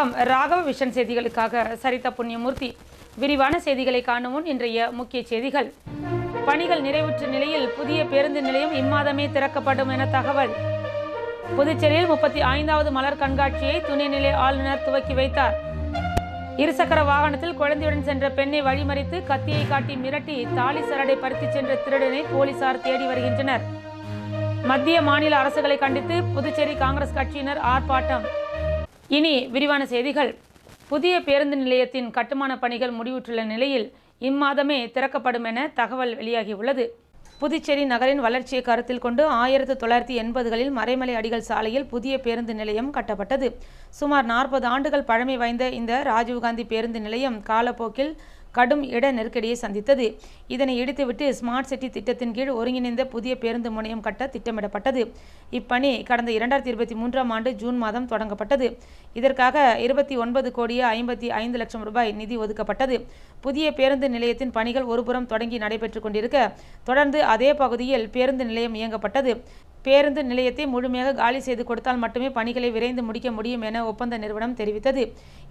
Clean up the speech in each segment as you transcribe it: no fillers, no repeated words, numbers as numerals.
வணக்கம். ராகவ விஷன் செய்திகளுக்காக சரிதா புண்ணியமூர்த்தி. விரிவான செய்திகளை காணும் முன் இன்றைய முக்கிய செய்திகள். பணிகள் நிறைவுற்ற நிலையில் புதிய பேருந்து நிலையம் இம்மாதமே திறக்கப்படும் என தகவல். புதுச்சேரியில் 35வது மலர் கண்காட்சியை துணைநிலை ஆளுநர் துவக்கி வைத்தார். இருசக்கர வாகனத்தில் குழந்தையுடன் சென்ற பெண்ணை வழிமறித்து கத்தியை காட்டி மிரட்டி தாலி சரடை பறித்து சென்ற திருடனை போலீசார் தேடி வருகின்றனர். மத்திய மாநில அரசுகளை கண்டித்து புதுச்சேரி காங்கிரஸ் கட்சியினர் ஆர்ப்பாட்டம். இனி விரிவான செய்திகள். புதிய பேருந்து நிலையத்தின் கட்டுமான பணிகள் முடிவுற்றுள்ள நிலையில் இம்மாதமே திறக்கப்படும் என தகவல் வெளியாகியுள்ளது. புதுச்சேரி நகரின் வளர்ச்சியை கருத்தில் கொண்டு 1980களில் மறைமலை அடிகள் சாலையில் புதிய பேருந்து நிலையம் கட்டப்பட்டது. சுமார் 40 ஆண்டுகள் பழமை வாய்ந்த இந்த ராஜீவ்காந்தி பேருந்து நிலையம் காலப்போக்கில் கடும் இட நெருக்கடியை சந்தித்தது. இதனை இடித்துவிட்டு ஸ்மார்ட் சிட்டி திட்டத்தின் கீழ் ஒருங்கிணைந்த புதிய பேருந்து முனையம் கட்ட திட்டமிடப்பட்டது. இப்பணி கடந்த 2023ஆம் ஆண்டு ஜூன் மாதம் தொடங்கப்பட்டது. இதற்காக 29,55 லட்சம் ரூபாய் நிதி ஒதுக்கப்பட்டது. புதிய பேருந்து நிலையத்தின் பணிகள் ஒருபுறம் தொடங்கி நடைபெற்று கொண்டிருக்க, தொடர்ந்து அதே பகுதியில் பேருந்து நிலையம் இயங்கப்பட்டது. பேருந்து நிலையத்தை முழுமையாக காலி செய்து கொடுத்தால் மட்டுமே பணிகளை விரைந்து முடிக்க முடியும் என ஒப்பந்த நிறுவனம் தெரிவித்தது.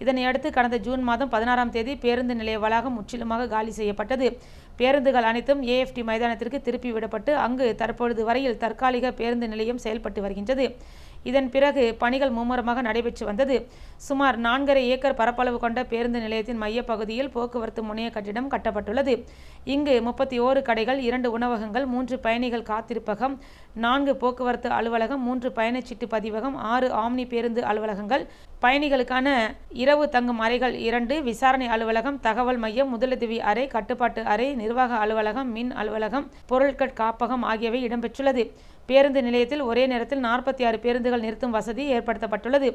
இதனையடுத்து கடந்த ஜூன் மாதம் 16ஆம் தேதி பேருந்து நிலைய வளாகம் முற்றிலுமாக காலி செய்யப்பட்டது. பேருந்துகள் அனைத்தும் AFT மைதானத்திற்கு திருப்பி விடப்பட்டு அங்கு தற்பொழுது வரையில் தற்காலிக பேருந்து நிலையம் செயல்பட்டு வருகின்றது. இதன் பிறகு பணிகள் மும்முரமாக நடைபெற்று வந்தது. சுமார் 4.5 ஏக்கர் பரப்பளவு கொண்ட பேருந்து நிலையத்தின் மையப்பகுதியில் போக்குவரத்து முனைய கட்டிடம் கட்டப்பட்டுள்ளது. இங்கு 31 கடைகள், 2 உணவகங்கள், 3 பயணிகள் காத்திருப்பகம், 4 போக்குவரத்து அலுவலகம், 3 பயணச்சீட்டு பதிவகம், 6 ஆம்னி பேருந்து அலுவலகங்கள், பயணிகளுக்கான இரவு தங்கும் அறைகள் 2, விசாரணை அலுவலகம், தகவல் மையம், முதலுதவி அறை, கட்டுப்பாட்டு அறை, நிர்வாக அலுவலகம், மின் அலுவலகம், பொருட்கள் காப்பகம் ஆகியவை இடம்பெற்றுள்ளது. பேருந்து நிலையத்தில் ஒரே நேரத்தில் 46 பேருந்துகள் நிறுத்தும் வசதி ஏற்படுத்தப்பட்டுள்ளது.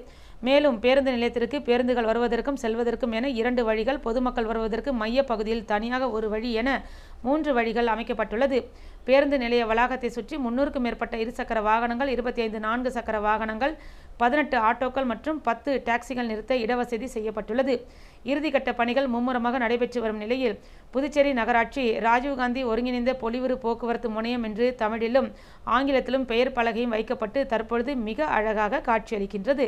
மேலும் பேருந்து நிலையத்திற்கு பேருந்துகள் வருவதற்கும் செல்வதற்கும் என 2 வழிகள், பொதுமக்கள் வருவதற்கு மைய பகுதியில் தனியாக 1 வழி என 3 வழிகள் அமைக்கப்பட்டுள்ளது. பேருந்து நிலைய வளாகத்தை சுற்றி 300க்கும் மேற்பட்ட இருசக்கர வாகனங்கள், 25 4 சக்கர வாகனங்கள், 18 ஆட்டோக்கள் மற்றும் 10 டாக்ஸிகள் நிறுத்த இடவசதி செய்யப்பட்டுள்ளது. இறுதிக்கட்ட பணிகள் மும்முரமாக நடைபெற்று வரும் நிலையில் புதுச்சேரி நகராட்சி ராஜீவ்காந்தி ஒருங்கிணைந்த பொலிவுறு போக்குவரத்து முனையம் என்று தமிழிலும் ஆங்கிலத்திலும் பெயர் பலகையும் வைக்கப்பட்டு தற்பொழுது மிக அழகாக காட்சியளிக்கின்றது.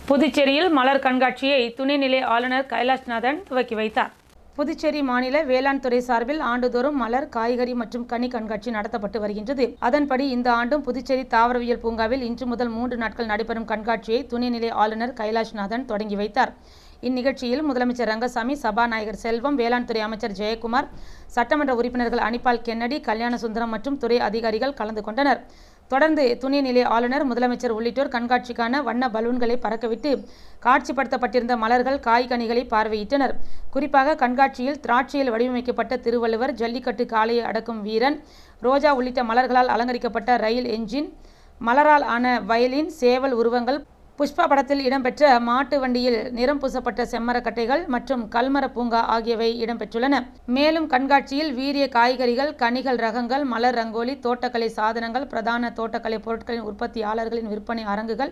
புதுச்சேரியில் மலர் கண்காட்சியை துணைநிலை ஆளுநர் கைலாஷ்நாதன் துவக்கி வைத்தார். புதுச்சேரி மாநில வேளாண் துறை சார்பில் ஆண்டுதோறும் மலர், காய்கறி மற்றும் கனி கண்காட்சி நடத்தப்பட்டு வருகின்றது. அதன்படி இந்த ஆண்டும் புதுச்சேரி தாவரவியல் பூங்காவில் இன்று முதல் 3 நாட்கள் நடைபெறும் கண்காட்சியை துணைநிலை ஆளுநர் கைலாஷ்நாதன் தொடங்கி வைத்தார். இந்நிகழ்ச்சியில் முதலமைச்சர் ரங்கசாமி, சபாநாயகர் செல்வம், வேளாண் துறை அமைச்சர் ஜெயக்குமார், சட்டமன்ற உறுப்பினர்கள் அனிபால் கென்னடி, கல்யாணசுந்தரம் மற்றும் துறை அதிகாரிகள் கலந்து கொண்டனர். தொடர்ந்து துணைநிலை ஆளுநர், முதலமைச்சர் உள்ளிட்டோர் கண்காட்சிக்கான வண்ண பலூன்களை பறக்கவிட்டு காட்சிப்படுத்தப்பட்டிருந்த மலர்கள், காய்கனிகளை பார்வையிட்டனர். குறிப்பாக கண்காட்சியில் திராட்சையில் வடிவமைக்கப்பட்ட திருவள்ளுவர், ஜல்லிக்கட்டு காளையை அடக்கும் வீரன், ரோஜா உள்ளிட்ட மலர்களால் அலங்கரிக்கப்பட்ட ரயில் என்ஜின், மலரால் ஆன வயலின், சேவல் உருவங்கள், புஷ்பா படத்தில் இடம்பெற்ற மாட்டு வண்டியில் நிறம் பூசப்பட்ட செம்மரக்கட்டைகள் மற்றும் கல்மர பூங்கா ஆகியவை இடம்பெற்றுள்ளன. மேலும் கண்காட்சியில் வீரிய காய்கறிகள், கனிகள் ரகங்கள், மலர் ரங்கோலி, தோட்டக்கலை சாதனங்கள், பிரதான தோட்டக்கலை பொருட்களின் உற்பத்தியாளர்களின் விற்பனை அரங்குகள்,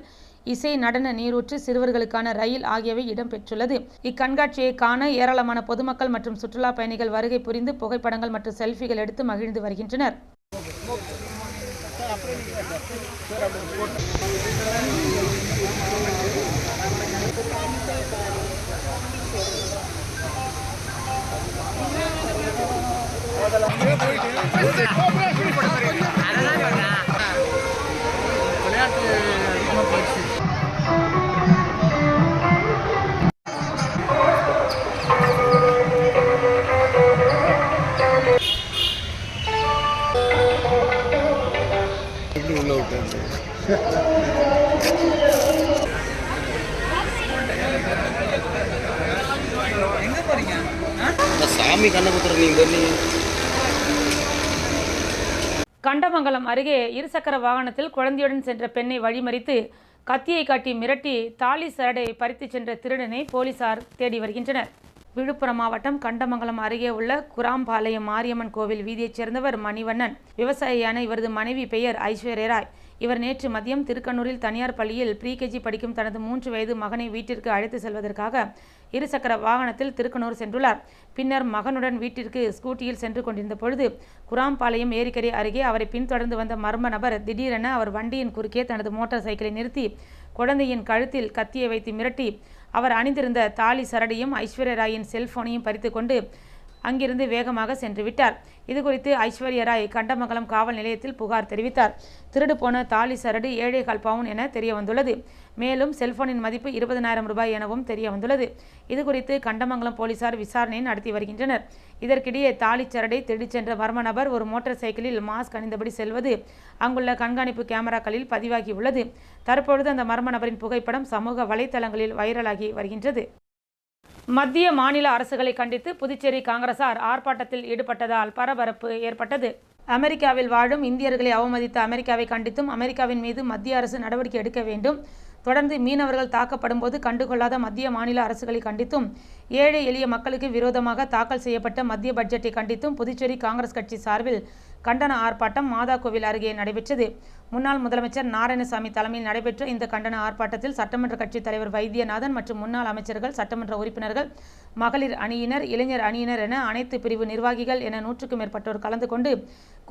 இசை, நடன, நீரூற்று, சிறுவர்களுக்கான ரயில் ஆகியவை இடம்பெற்றுள்ளது. இக்கண்காட்சியை காண ஏராளமான பொதுமக்கள் மற்றும் சுற்றுலா பயணிகள் வருகை புரிந்து புகைப்படங்கள் மற்றும் செல்ஃபிகள் எடுத்து மகிழ்ந்து வருகின்றனர். கண்டமங்கலம் அருகே இருசக்கர வாகனத்தில் குழந்தையுடன் சென்ற பெண்ணை வழிமறித்து கத்தியை காட்டி மிரட்டி தாலி சரடை பறித்து சென்ற திருடனை போலீசார் தேடி வருகின்றனர். விழுப்புரம் மாவட்டம் கண்டமங்கலம் அருகே உள்ள குராம்பாளையம் மாரியம்மன் கோவில் வீதியைச் சேர்ந்தவர் மணிவண்ணன். விவசாயியான இவரது மனைவி பெயர் ஐஸ்வர்யா ராய். இவர் நேற்று மதியம் திருக்கனூரில் தனியார் பள்ளியில் ப்ரீகேஜி படிக்கும் தனது 3 வயது மகனை வீட்டிற்கு அழைத்து செல்வதற்காக இருசக்கர வாகனத்தில் திருக்கனூர் சென்றுள்ளார். பின்னர் மகனுடன் வீட்டிற்கு ஸ்கூட்டியில் சென்று கொண்டிருந்த பொழுது குராம்பாளையம் ஏரிக்கரை அருகே அவரை பின்தொடர்ந்து வந்த மர்ம நபர் திடீரென அவர் வண்டியின் குறுக்கே தனது மோட்டார் சைக்கிளை நிறுத்தி குழந்தையின் கழுத்தில் கத்தியை வைத்து மிரட்டி அவர் அணிந்திருந்த தாலி சரடையும் ஐஸ்வர்யா ராயின் செல்போனையும் பறித்து கொண்டு அங்கிருந்து வேகமாக சென்று விட்டார். இதுகுறித்து ஐஸ்வர்யா ராய் கண்டமங்கலம் காவல் நிலையத்தில் புகார் தெரிவித்தார். திருடு போன தாலி சரடு 7.25 பவுன் என தெரிய வந்துள்ளது. மேலும் செல்போனின் மதிப்பு 20,000 ரூபாய் எனவும் தெரிய வந்துள்ளது. இதுகுறித்து கண்டமங்கலம் போலீசார் விசாரணை நடத்தி வருகின்றனர். இதற்கிடையே தாலி சரடை திருடிச் சென்ற மர்ம நபர் ஒரு மோட்டார் சைக்கிளில் மாஸ்க் அணிந்தபடி செல்வது அங்குள்ள கண்காணிப்பு கேமராக்களில் பதிவாகியுள்ளது. தற்பொழுது அந்த மர்ம நபரின் புகைப்படம் சமூக வலைதளங்களில் வைரலாகி வருகின்றது. மத்திய மாநில அரசுகளை கண்டித்து புதுச்சேரி காங்கிரசார் ஆர்ப்பாட்டத்தில் ஈடுபட்டதால் பரபரப்பு ஏற்பட்டது. அமெரிக்காவில் வாழும் இந்தியர்களை அவமதித்த அமெரிக்காவை கண்டித்தும் அமெரிக்காவின் மீது மத்திய அரசு நடவடிக்கை எடுக்க வேண்டும். தொடர்ந்து மீனவர்கள் தாக்கப்படும் போது கண்டுகொள்ளாத மத்திய மாநில அரசுகளை கண்டித்தும் ஏழை எளிய மக்களுக்கு விரோதமாக தாக்கல் செய்யப்பட்ட மத்திய பட்ஜெட்டை கண்டித்தும் புதுச்சேரி காங்கிரஸ் கட்சி சார்பில் கண்டன ஆர்ப்பாட்டம் மாதாக்கோவில் அருகே நடைபெற்றது. முன்னாள் முதலமைச்சர் நாராயணசாமி தலைமையில் நடைபெற்ற இந்த கண்டன ஆர்ப்பாட்டத்தில் சட்டமன்ற கட்சித் தலைவர் வைத்தியநாதன் மற்றும் முன்னாள் அமைச்சர்கள், சட்டமன்ற உறுப்பினர்கள், மகளிர் அணியினர், இளைஞர் அணியினர் என அனைத்து பிரிவு நிர்வாகிகள் என 100க்கும் மேற்பட்டோர் கலந்து கொண்டு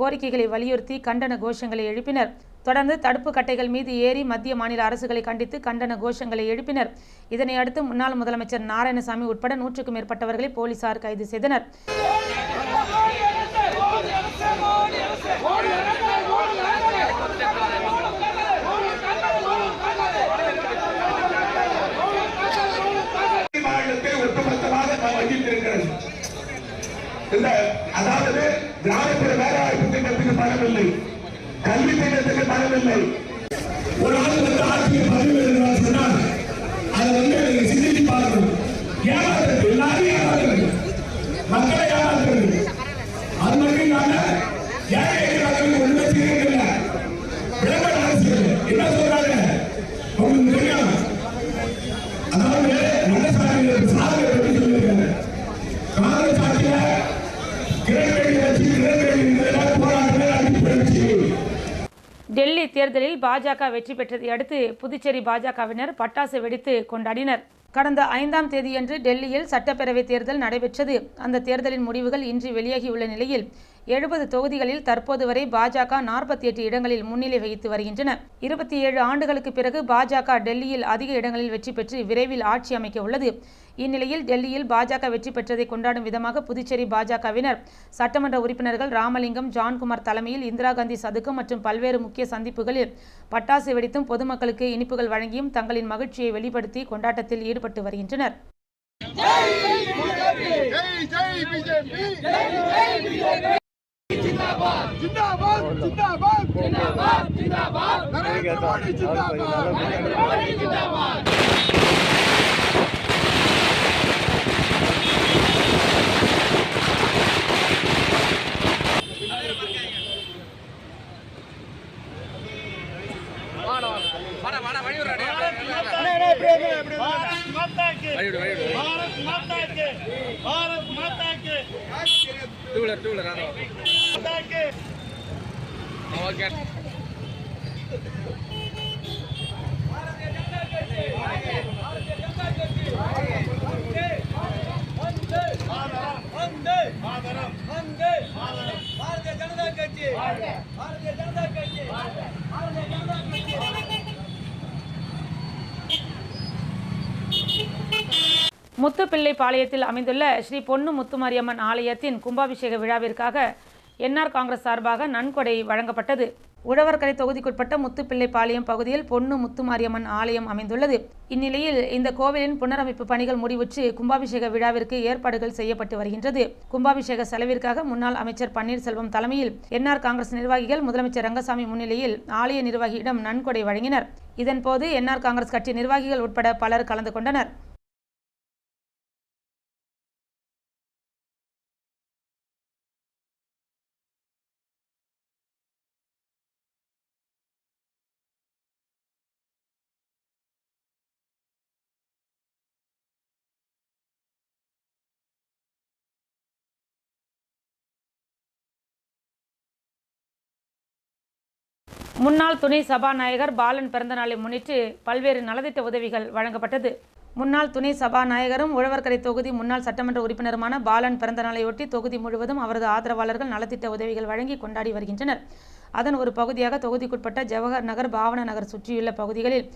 கோரிக்கைகளை வலியுறுத்தி கண்டன கோஷங்களை எழுப்பினர். தொடர்ந்து தடுப்பு கட்டைகள் மீது ஏறி மத்திய மாநில அரசுகளை கண்டித்து கண்டன கோஷங்களை எழுப்பினர். இதனையடுத்து முன்னாள் முதலமைச்சர் நாராயணசாமி உட்பட 100க்கும் மேற்பட்டவர்களை போலீசார் கைது செய்தனர். அதாவது கிராமப்புற வேலைவாய்ப்பு திட்டத்துக்கு பணம் இல்லை, கல்வி திட்டத்துக்கு பணம் இல்லை. ஒரு ஆள் வந்து ஆட்சியை பதிவு சொன்னால் அதை நீங்க சிந்தித்து பார்க்கணும். ஏமாற்றுறது, எல்லாரையும் ஏமாற்றுறது, மக்களை ஏமாற்றுறது. அது மட்டும் இல்லாம ஏழை மக்களுக்கு ஒண்ணுமே செய்யறதில்லை. விளம்பர அரசியல் என்ன சொல்றாங்க உங்களுக்கு தெரியும். அதாவது நல்லசாமி சாதனை பற்றி சொல்லியிருக்காங்க. காங்கிரஸ் ஆட்சியில டெல்லி தேர்தலில் பாஜக வெற்றி பெற்றதை அடுத்து புதுச்சேரி பாஜகவினர் பட்டாசு வெடித்து கொண்டாடினர். கடந்த 5ஆம் தேதியன்று டெல்லியில் சட்டப்பேரவை தேர்தல் நடைபெற்றது. அந்த தேர்தலின் முடிவுகள் இன்று வெளியாகியுள்ள நிலையில் 70 தொகுதிகளில் தற்போது வரை பாஜக 48 இடங்களில் முன்னிலை வகித்து வருகின்றன. 27 ஆண்டுகளுக்கு பிறகு பாஜக டெல்லியில் அதிக இடங்களில் வெற்றி பெற்று விரைவில் ஆட்சி அமைக்க உள்ளது. இந்நிலையில் டெல்லியில் பாஜக வெற்றி பெற்றதை கொண்டாடும் விதமாக புதுச்சேரி பாஜகவினர் சட்டமன்ற உறுப்பினர்கள் ராமலிங்கம், ஜான்குமார் தலைமையில் இந்திரா காந்தி சதுக்கம் மற்றும் பல்வேறு முக்கிய சந்திப்புகளில் பட்டாசு வெடித்தும் பொதுமக்களுக்கு இனிப்புகள் வழங்கியும் தங்களின் மகிழ்ச்சியை வெளிப்படுத்தி கொண்டாட்டத்தில் ஈடுபட்டு வருகின்றனர். முத்துப்பிள்ளைபாளையத்தில் அமைந்துள்ள ஸ்ரீ பொன்னு முத்துமாரியம்மன் ஆலயத்தின் கும்பாபிஷேக விழாவிற்காக என்ஆர் காங்கிரஸ் சார்பாக நன்கொடை வழங்கப்பட்டது. உழவர்கரை தொகுதிக்குட்பட்ட முத்துப்பிள்ளைபாளையம் பகுதியில் பொன்னு முத்துமாரியம்மன் ஆலயம் அமைந்துள்ளது. இந்நிலையில் இந்த கோவிலின் புனரமைப்பு பணிகள் முடிவுற்று கும்பாபிஷேக விழாவிற்கு ஏற்பாடுகள் செய்யப்பட்டு வருகின்றது. கும்பாபிஷேக செலவிற்காக முன்னாள் அமைச்சர் பன்னீர்செல்வம் தலைமையில் என்ஆர் காங்கிரஸ் நிர்வாகிகள் முதலமைச்சர் ரங்கசாமி முன்னிலையில் ஆலய நிர்வாகியிடம் நன்கொடை வழங்கினர். இதன்போது என்ஆர் காங்கிரஸ் கட்சி நிர்வாகிகள் உட்பட பலர் கலந்து கொண்டனர். முன்னாள் துணை சபாநாயகர் பாலன் பிறந்தநாளை முன்னிட்டு பல்வேறு நலத்திட்ட உதவிகள் வழங்கப்பட்டது. முன்னாள் துணை சபாநாயகரும் உழவர்கரை தொகுதி முன்னாள் சட்டமன்ற உறுப்பினருமான பாலன் பிறந்தநாளையொட்டி தொகுதி முழுவதும் அவரது ஆதரவாளர்கள் நலத்திட்ட உதவிகள் வழங்கி கொண்டாடி வருகின்றனர். அதன் ஒரு பகுதியாக தொகுதிக்குட்பட்ட ஜவஹர் நகர், பாவனா நகர் சுற்றியுள்ள பகுதிகளில்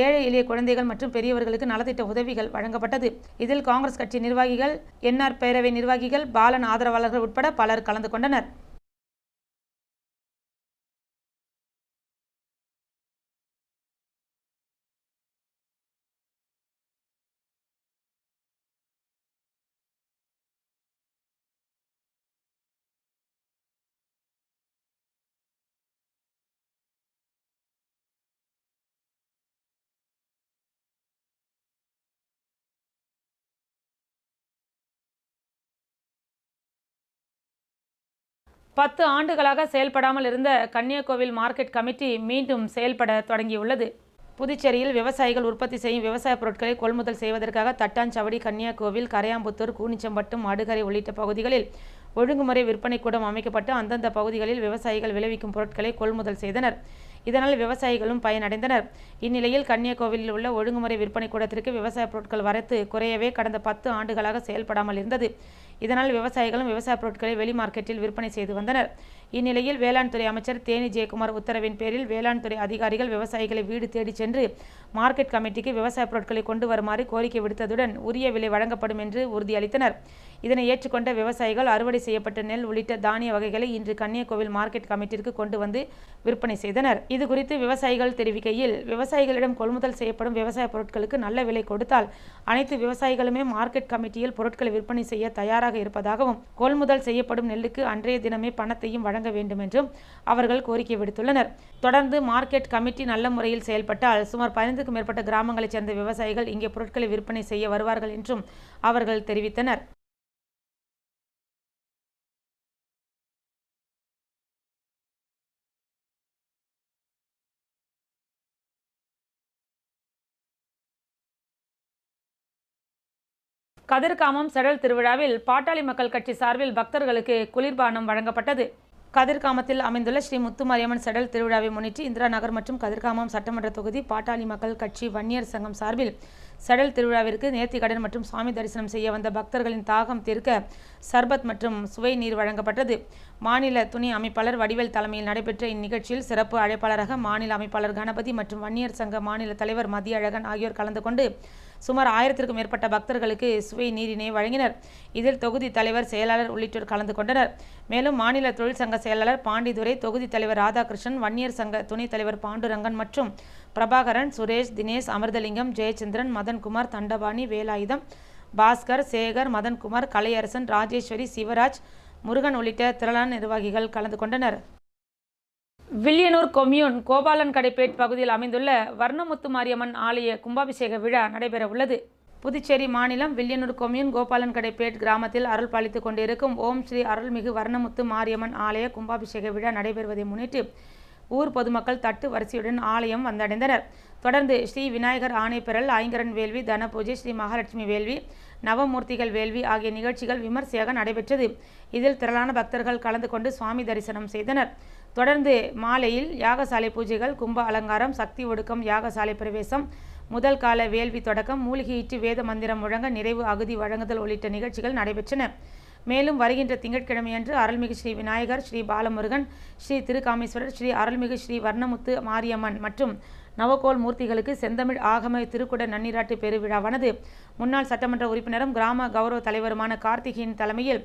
ஏழை எளிய குழந்தைகள் மற்றும் பெரியவர்களுக்கு நலத்திட்ட உதவிகள் வழங்கப்பட்டது. இதில் காங்கிரஸ் கட்சி நிர்வாகிகள், என்ஆர் பேரவை நிர்வாகிகள், பாலன் ஆதரவாளர்கள் உட்பட பலர் கலந்து கொண்டனர். பத்து ஆண்டுகளாக செயல்படாமல் இருந்த கன்னியாகோவில் மார்க்கெட் கமிட்டி மீண்டும் செயல்பட தொடங்கியுள்ளது. புதுச்சேரியில் விவசாயிகள் உற்பத்தி செய்யும் விவசாய பொருட்களை கொள்முதல் செய்வதற்காக தட்டாஞ்சாவடி, கன்னியாகோவில், கரையாம்புத்தூர், கூனிச்சம்பட்டு, மடுகரை உள்ளிட்ட பகுதிகளில் ஒழுங்குமுறை விற்பனை கூடம் அமைக்கப்பட்டு அந்தந்த பகுதிகளில் விவசாயிகள் விளைவிக்கும் பொருட்களை கொள்முதல் செய்தனர். இதனால் விவசாயிகளும் பயனடைந்தனர். இந்நிலையில் கன்னியாகோவிலில் உள்ள ஒழுங்குமுறை விற்பனை கூடத்திற்கு விவசாய பொருட்கள் வரத்து குறையவே கடந்த 10 ஆண்டுகளாக செயல்படாமல் இருந்தது. இதனால் விவசாயிகளும் விவசாய பொருட்களை வெளி மார்க்கெட்டில் விற்பனை செய்து வந்தனர். இந்நிலையில் வேளாண் துறை அமைச்சர் தேனி ஜெயக்குமார் உத்தரவின் பேரில் வேளாண் துறை அதிகாரிகள் விவசாயிகளை வீடு தேடி சென்று மார்க்கெட் கமிட்டிக்கு விவசாய பொருட்களை கொண்டு வருமாறு கோரிக்கை விடுத்ததுடன் உரிய விலை வழங்கப்படும் என்று உறுதியளித்தனர். இதனை ஏற்றுக்கொண்ட விவசாயிகள் அறுவடை செய்யப்பட்ட நெல் உள்ளிட்ட தானிய வகைகளை இன்று கன்னியாகோவில் மார்க்கெட் கமிட்டிற்கு கொண்டு வந்து விற்பனை செய்தனர். இதுகுறித்து விவசாயிகள் தெரிவிக்கையில், விவசாயிகளிடம் கொள்முதல் செய்யப்படும் விவசாய பொருட்களுக்கு நல்ல விலை கொடுத்தால் அனைத்து விவசாயிகளுமே மார்க்கெட் கமிட்டியில் பொருட்களை விற்பனை செய்ய தயாராக இருப்பதாகவும், கொள்முதல் செய்யப்படும் நெல்லுக்கு அன்றைய தினமே பணத்தையும் வழங்க வேண்டும் என்றும் அவர்கள் கோரிக்கை விடுத்துள்ளனர். தொடர்ந்து மார்க்கெட் கமிட்டி நல்ல முறையில் செயல்பட்டால் சுமார் 15க்கும் மேற்பட்ட கிராமங்களைச் சேர்ந்த விவசாயிகள் இங்கே பொருட்களை விற்பனை செய்ய வருவார்கள் என்றும் அவர்கள் தெரிவித்தனர். கதிர்காமம் செடல் திருவிழாவில் பாட்டாளி மக்கள் கட்சி சார்பில் பக்தர்களுக்கு குளிர்பானம் வழங்கப்பட்டது. கதிர்காமத்தில் அமைந்துள்ள ஸ்ரீ முத்துமாரியம்மன் செடல் திருவிழாவை முன்னிட்டு இந்திரா நகர் மற்றும் கதிர்காமம் சட்டமன்ற தொகுதி பாட்டாளி மக்கள் கட்சி வன்னியர் சங்கம் சார்பில் செடல் திருவிழாவிற்கு நேர்த்திக்கடன் மற்றும் சுவாமி தரிசனம் செய்ய வந்த பக்தர்களின் தாகம் தீர்க்க சர்பத் மற்றும் சுவை நீர் வழங்கப்பட்டது. மாநில துணை அமைப்பாளர் வடிவேல் தலைமையில் நடைபெற்ற இந்நிகழ்ச்சியில் சிறப்பு அழைப்பாளராக மாநில அமைப்பாளர் கணபதி மற்றும் வன்னியர் சங்க மாநில தலைவர் மதியழகன் ஆகியோர் கலந்து கொண்டு சுமார் 1000க்கும் மேற்பட்ட பக்தர்களுக்கு சுவை நீரினை வழங்கினர். இதில் தொகுதி தலைவர், செயலாளர் உள்ளிட்டோர் கலந்து கொண்டனர். மேலும் மாநில தொழில் சங்க செயலாளர் பாண்டிதுரை, தொகுதி தலைவர் ராதாகிருஷ்ணன், வன்னியர் சங்க துணைத் தலைவர் பாண்டுரங்கன் மற்றும் பிரபாகரன், சுரேஷ், தினேஷ், அமிர்தலிங்கம், ஜெயச்சந்திரன், மதன்குமார், தண்டபாணி, வேலாயுதம், பாஸ்கர், சேகர், மதன்குமார், கலையரசன், ராஜேஸ்வரி, சிவராஜ், முருகன் உள்ளிட்ட திரளான நிர்வாகிகள் கலந்து கொண்டனர். வில்லியனூர் கொம்யூன் கோபாலன் கடைப்பேட் பகுதியில் அமைந்துள்ள வர்ணமுத்து மாரியம்மன் ஆலய கும்பாபிஷேக விழா நடைபெற உள்ளது. புதுச்சேரி மாநிலம் வில்லியனூர் கொம்யூன் கோபாலன் கடைப்பேட் கிராமத்தில் அருள் பாலித்துக் கொண்டிருக்கும் ஓம் ஸ்ரீ அருள்மிகு வர்ணமுத்து மாரியம்மன் ஆலய கும்பாபிஷேக விழா நடைபெறுவதை முன்னிட்டு ஊர் பொதுமக்கள் தட்டு வரிசையுடன் ஆலயம் வந்தடைந்தனர். தொடர்ந்து ஸ்ரீ விநாயகர் ஆணைப்பெறல், ஐங்கரன் வேள்வி, தனபூஜை, ஸ்ரீ மகாலட்சுமி வேள்வி, நவமூர்த்திகள் வேள்வி ஆகிய நிகழ்ச்சிகள் விமர்சையாக நடைபெற்றது. இதில் திரளான பக்தர்கள் கலந்து கொண்டு சுவாமி தரிசனம் செய்தனர். தொடர்ந்து மாலையில் யாகசாலை பூஜைகள், கும்ப அலங்காரம், சக்தி ஒடுக்கம், யாகசாலை பிரவேசம், முதல் கால வேள்வி தொடக்கம், மூலிகையிட்டு வேத மந்திரம் முழங்க நிறைவு அகுதி வழங்குதல் உள்ளிட்ட நிகழ்ச்சிகள் நடைபெற்றன. மேலும் வருகின்ற திங்கட்கிழமையன்று அருள்மிகு ஸ்ரீ விநாயகர், ஸ்ரீ பாலமுருகன், ஸ்ரீ திருக்காமேஸ்வரர், ஸ்ரீ அருள்மிகு ஸ்ரீ வர்ணமுத்து மாரியம்மன் மற்றும் நவகோல் மூர்த்திகளுக்கு செந்தமிழ் ஆகம திருக்குட நன்னீராட்டு பெருவிழாவானது முன்னாள் சட்டமன்ற உறுப்பினரும் கிராம கௌரவ தலைவருமான கார்த்திகியின் தலைமையில்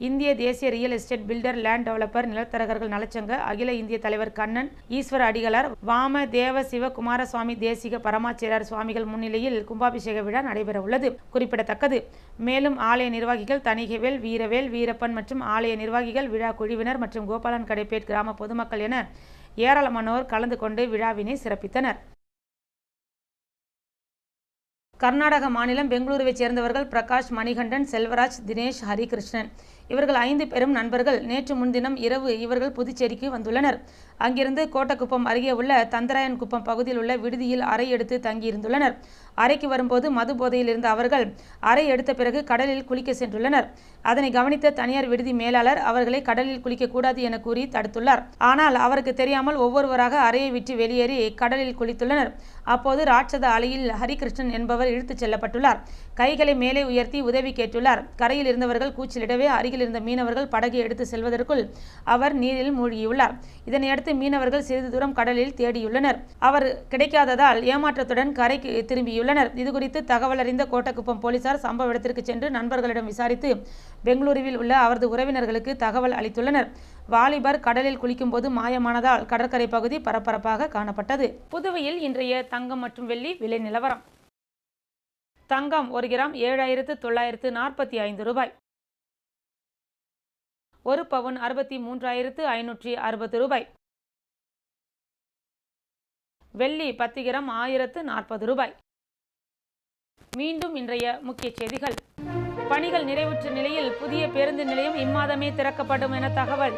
இந்திய தேசிய real estate builder, land developer, நிலத்தரகர்கள் நலச்சங்க அகில இந்திய தலைவர் கண்ணன், ஈஸ்வர அடிகளார், வாம தேவ சிவ குமாரசுவாமி தேசிக பரமாச்சாரியார் சுவாமிகள் முன்னிலையில் கும்பாபிஷேக விழா நடைபெற உள்ளது குறிப்பிடத்தக்கது. மேலும் ஆலய நிர்வாகிகள் தணிகைவேல், வீரவேல், வீரப்பன் மற்றும் ஆலய நிர்வாகிகள், விழா குழுவினர் மற்றும் கோபாலன் கடைப்பேட் கிராம பொதுமக்கள் என ஏராளமானோர் கலந்து கொண்டு விழாவினை சிறப்பித்தனர். கர்நாடக மாநிலம் பெங்களூருவைச் சேர்ந்தவர்கள் பிரகாஷ், மணிகண்டன், செல்வராஜ், தினேஷ், ஹரிகிருஷ்ணன் இவர்கள் 5 பேரும் நண்பர்கள். நேற்று முன்தினம் இரவு இவர்கள் புதுச்சேரிக்கு வந்துள்ளனர். அங்கிருந்து கோட்டக்குப்பம் அருகே உள்ள தந்தராயன் குப்பம் பகுதியில் உள்ள விடுதியில் அறை எடுத்து தங்கியிருந்துள்ளனர். அறைக்கு வரும்போது மது போதையில் இருந்த அவர்கள் அறை எடுத்த பிறகு கடலில் குளிக்க சென்றுள்ளனர். அதனை கவனித்த தனியார் விடுதி மேலாளர் அவர்களை கடலில் குளிக்கக்கூடாது என கூறி தடுத்துள்ளார். ஆனால் அவருக்கு தெரியாமல் ஒவ்வொருவராக அறையை விட்டு வெளியேறி கடலில் குளித்துள்ளனர். அப்போது ராட்சத அலையில் ஹரிகிருஷ்ணன் என்பவர் இழுத்துச் செல்லப்பட்டுள்ளார். கைகளை மேலே உயர்த்தி உதவி கேட்டுள்ளார். கரையில் இருந்தவர்கள் கூச்சலிடவே அருகில் இருந்த மீனவர்கள் படகை எடுத்து செல்வதற்குள் அவர் நீரில் மூழ்கியுள்ளார். இதனையடுத்து மீனவர்கள் சிறிது தூரம் கடலில் தேடியுள்ளனர். அவர் கிடைக்காததால் ஏமாற்றத்துடன் கரைக்கு திரும்பியுள்ளனர். இதுகுறித்து தகவல் அறிந்த கோட்டக்குப்பம் போலீசார் சம்பவ இடத்திற்கு சென்று நண்பர்களிடம் விசாரித்து பெங்களூருவில் உள்ள அவரது உறவினர்களுக்கு தகவல் அளித்துள்ளனர். வாலிபர் கடலில் குளிக்கும்போது மாயமானதால் கடற்கரை பகுதி பரபரப்பாக காணப்பட்டது. புதுவையில் இன்றைய தங்கம் மற்றும் வெள்ளி விலை நிலவரம். தங்கம் 1 கிராம் 7,945 ரூபாய். 1 பவுன் 63,560 ரூபாய். வெள்ளி 10 கிராம் 1040 ரூபாய். மீண்டும் இன்றைய முக்கிய செய்திகள். பணிகள் நிறைவுற்ற நிலையில் புதிய பேருந்து நிலையம் இம்மாதமே திறக்கப்படும் என தகவல்.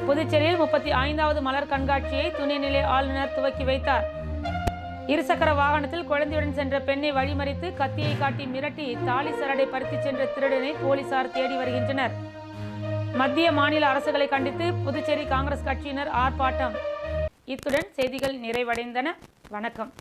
புதுச்சேரியில் 35வது மலர் கண்காட்சியை துணைநிலை ஆளுநர் துவக்கி வைத்தார். இருசக்கர வாகனத்தில் குழந்தையுடன் சென்ற பெண்ணை வழிமறித்து கத்தியை காட்டி மிரட்டி தாலி சரடை பறித்து சென்ற திருடனை போலீசார் தேடி வருகின்றனர். மத்திய மாநில அரசுகளை கண்டித்து புதுச்சேரி காங்கிரஸ் கட்சியினர் ஆர்ப்பாட்டம். இத்துடன் செய்திகள் நிறைவடைந்தன. வணக்கம்.